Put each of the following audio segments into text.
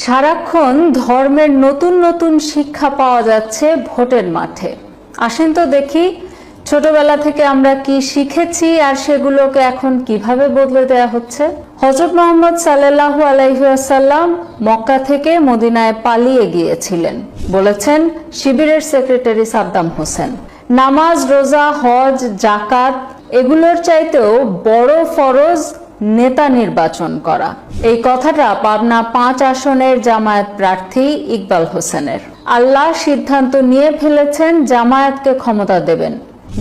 সারাক্ষণ ধর্মের নতুন নতুন শিক্ষা পাওয়া যাচ্ছে ভোটের মাঠে। আসেন তো দেখি ছোটবেলা থেকে আমরা কি শিখেছি আর সেগুলোকে এখন কিভাবে বদলে দেওয়া হচ্ছে। হযরত মুহাম্মদ সাল্লাল্লাহু আলাইহি ওয়াসাল্লাম মক্কা থেকে মদিনায় পালিয়ে গিয়েছিলেন, বলেছেন শিবিরের সেক্রেটারি সাদ্দাম হোসেন। নামাজ, রোজা, হজ, যাকাত এগুলোর চাইতেও বড় ফরজ নেতা নির্বাচন করা। এই কথাটা পাবনা 5 আসনের জামায়াত প্রার্থী ইকবাল হোসেনের। আল্লাহ সিদ্ধান্ত নিয়ে ফেলেছেন জামায়াতকে ক্ষমতা দেবেন,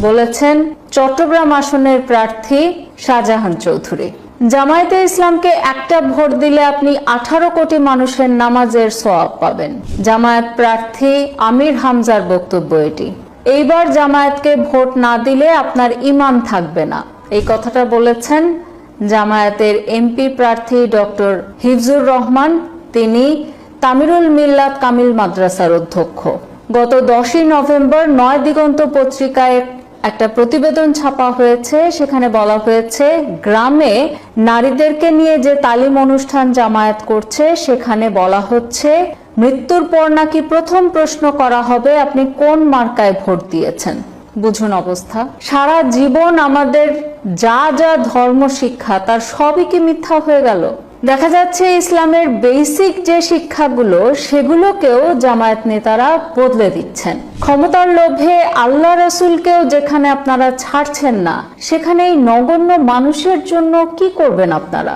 বলেছেন চট্টগ্রাম আসনের প্রার্থী শাহজাহান চৌধুরী। জামায়াতে ইসলামকে একটা ভোট দিলে আপনি 18 কোটি মানুষের নামাজের সওয়াব পাবেন। জামায়াত প্রার্থী আমির হামজার বক্তব্য এটি। এইবার জামায়াতকে ভোট না দিলে আপনার ঈমান থাকবে না, এই কথাটা বলেছেন জামায়াতের এমপি প্রার্থী ডক্টর হিফজুর রহমান। তিনি তামিরুল মিল্লাত কামিল মাদ্রাসার অধ্যক্ষ। গত 10ই নভেম্বর 9 দিগন্ত পত্রিকায় একটা প্রতিবেদন ছাপা হয়েছে। সেখানে বলা হয়েছে গ্রামে নারীদেরকে নিয়ে যে তালিম অনুষ্ঠান জামায়াত করছে, সেখানে বলা হচ্ছে মৃত্যুর পর নাকি প্রথম প্রশ্ন করা হবে আপনি কোন মার্কায় ভোট দিয়েছেন। বুঝুন অবস্থা। সারা জীবন আমাদের যা যা ধর্ম শিক্ষা তার সবই কি মিথ্যা হয়ে গেল? দেখা যাচ্ছে ইসলামের বেসিক যে শিক্ষাগুলো সেগুলোকেও জামায়াত নেতারা বদলে দিচ্ছেন। ক্ষমতার লোভে আল্লাহ রাসূলকেও যেখানে আপনারা ছাড়ছেন না, সেখানে এই নগণ্য মানুষের জন্য কি করবেন আপনারা?